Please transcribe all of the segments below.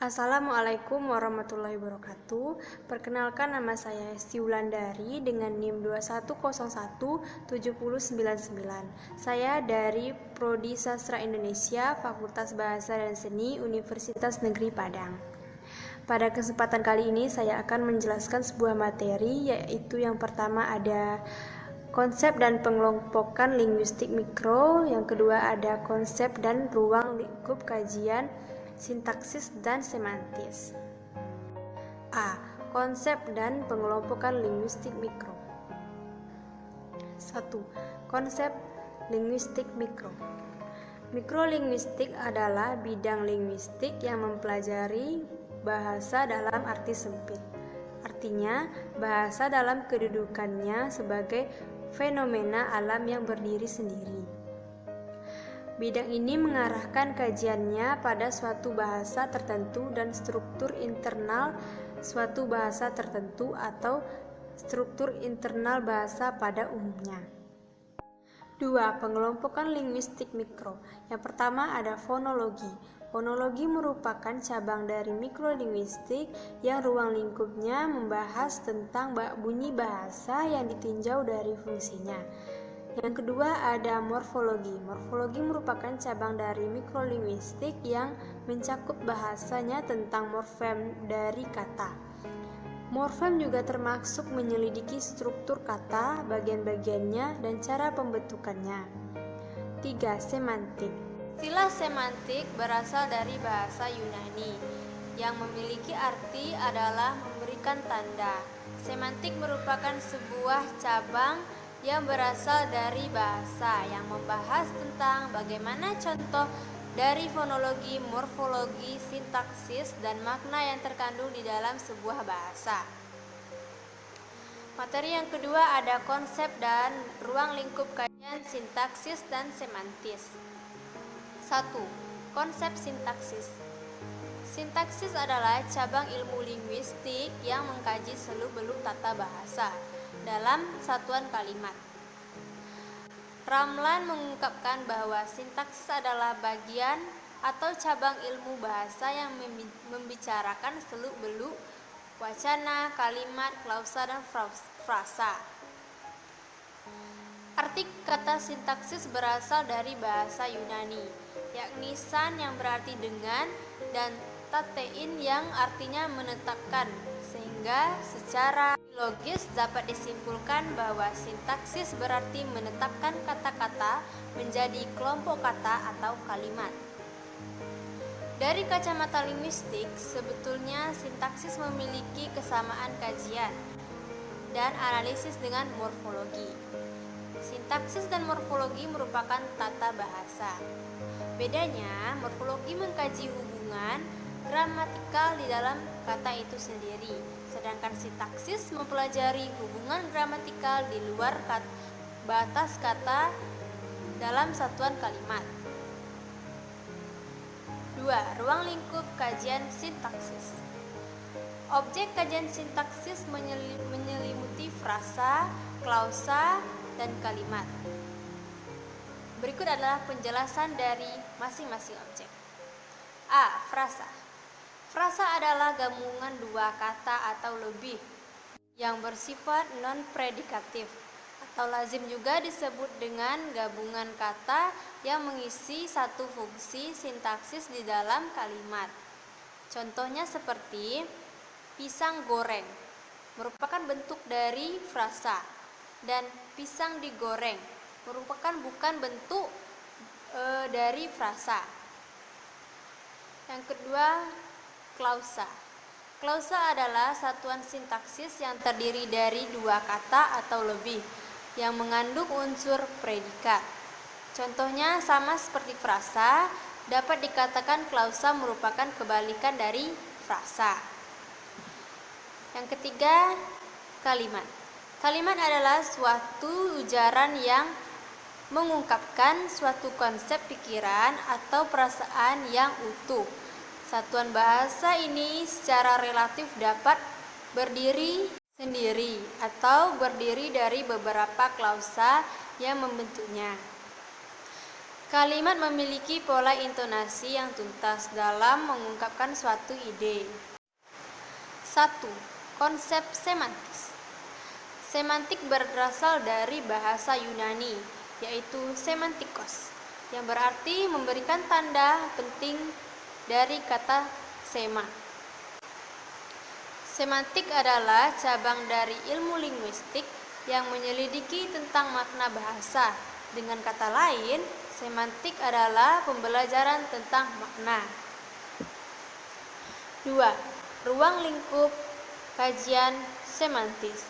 Assalamualaikum warahmatullahi wabarakatuh. Perkenalkan, nama saya Esti Wulandari dengan NIM 21017099. Saya dari Prodi Sastra Indonesia, Fakultas Bahasa dan Seni, Universitas Negeri Padang. Pada kesempatan kali ini saya akan menjelaskan sebuah materi, yaitu yang pertama ada konsep dan pengelompokan linguistik mikro, yang kedua ada konsep dan ruang lingkup kajian sintaksis dan semantis. A. Konsep dan pengelompokan linguistik mikro. 1. Konsep linguistik mikro. Mikrolinguistik adalah bidang linguistik yang mempelajari bahasa dalam arti sempit. Artinya, bahasa dalam kedudukannya sebagai fenomena alam yang berdiri sendiri. Bidang ini mengarahkan kajiannya pada suatu bahasa tertentu dan struktur internal suatu bahasa tertentu atau struktur internal bahasa pada umumnya. 2. Pengelompokan linguistik mikro. Yang pertama ada fonologi. Fonologi merupakan cabang dari mikrolinguistik yang ruang lingkupnya membahas tentang bunyi bahasa yang ditinjau dari fungsinya. Yang kedua ada morfologi. Morfologi merupakan cabang dari mikrolinguistik yang mencakup bahasanya tentang morfem dari kata. Morfem juga termasuk menyelidiki struktur kata, bagian-bagiannya, dan cara pembentukannya. 3. Semantik. Istilah semantik berasal dari bahasa Yunani yang memiliki arti adalah memberikan tanda. Semantik merupakan sebuah cabang yang berasal dari bahasa yang membahas tentang bagaimana contoh dari fonologi, morfologi, sintaksis, dan makna yang terkandung di dalam sebuah bahasa. Materi yang kedua ada konsep dan ruang lingkup kajian sintaksis dan semantis. 1. Konsep sintaksis. Sintaksis adalah cabang ilmu linguistik yang mengkaji seluk-beluk tata bahasa dalam satuan kalimat. Ramlan mengungkapkan bahwa sintaksis adalah bagian atau cabang ilmu bahasa yang membicarakan seluk-beluk wacana, kalimat, klausa, dan frasa. Arti kata sintaksis berasal dari bahasa Yunani, yakni san yang berarti dengan dan tatein yang artinya menetapkan, sehingga secara logis dapat disimpulkan bahwa sintaksis berarti menetapkan kata-kata menjadi kelompok kata atau kalimat. Dari kacamata linguistik, sebetulnya sintaksis memiliki kesamaan kajian dan analisis dengan morfologi. Sintaksis dan morfologi merupakan tata bahasa. Bedanya, morfologi mengkaji hubungan gramatikal di dalam kata itu sendiri, sedangkan sintaksis mempelajari hubungan gramatikal di luar batas kata dalam satuan kalimat. 2. Ruang lingkup kajian sintaksis. Objek kajian sintaksis menyelimuti frasa, klausa, dan kalimat. Berikut adalah penjelasan dari masing-masing objek. A. Frasa. Frasa adalah gabungan dua kata atau lebih yang bersifat non-predikatif atau lazim juga disebut dengan gabungan kata yang mengisi satu fungsi sintaksis di dalam kalimat. Contohnya seperti pisang goreng merupakan bentuk dari frasa dan pisang digoreng merupakan bukan bentuk dari frasa. Yang kedua, klausa. Klausa adalah satuan sintaksis yang terdiri dari dua kata atau lebih yang mengandung unsur predikat. Contohnya sama seperti frasa, dapat dikatakan klausa merupakan kebalikan dari frasa. Yang ketiga, kalimat. Kalimat adalah suatu ujaran yang mengungkapkan suatu konsep pikiran atau perasaan yang utuh. Satuan bahasa ini secara relatif dapat berdiri sendiri atau berdiri dari beberapa klausa yang membentuknya. Kalimat memiliki pola intonasi yang tuntas dalam mengungkapkan suatu ide. 1. Konsep semantis. Semantik berasal dari bahasa Yunani, yaitu semantikos, yang berarti memberikan tanda penting dari kata sema. Semantik adalah cabang dari ilmu linguistik yang menyelidiki tentang makna bahasa. Dengan kata lain, semantik adalah pembelajaran tentang makna. 2. Ruang lingkup kajian semantis.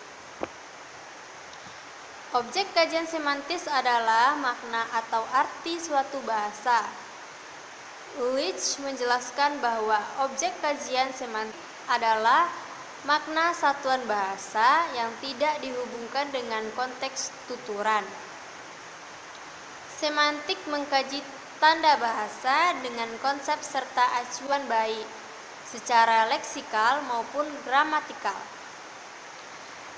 Objek kajian semantis adalah makna atau arti suatu bahasa. Ulrich menjelaskan bahwa objek kajian semantis adalah makna satuan bahasa yang tidak dihubungkan dengan konteks tuturan. Semantik mengkaji tanda bahasa dengan konsep serta acuan baik, secara leksikal maupun gramatikal.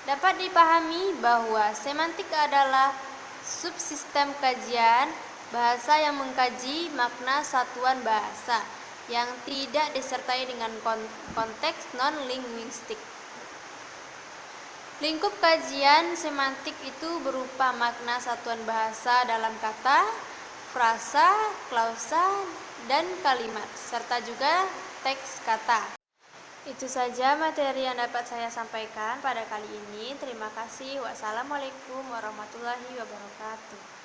Dapat dipahami bahwa semantik adalah subsistem kajian bahasa yang mengkaji makna satuan bahasa yang tidak disertai dengan konteks non-linguistik. Lingkup kajian semantik itu berupa makna satuan bahasa dalam kata, frasa, klausa, dan kalimat, serta juga teks kata. Itu saja materi yang dapat saya sampaikan pada kali ini. Terima kasih. Wassalamualaikum warahmatullahi wabarakatuh.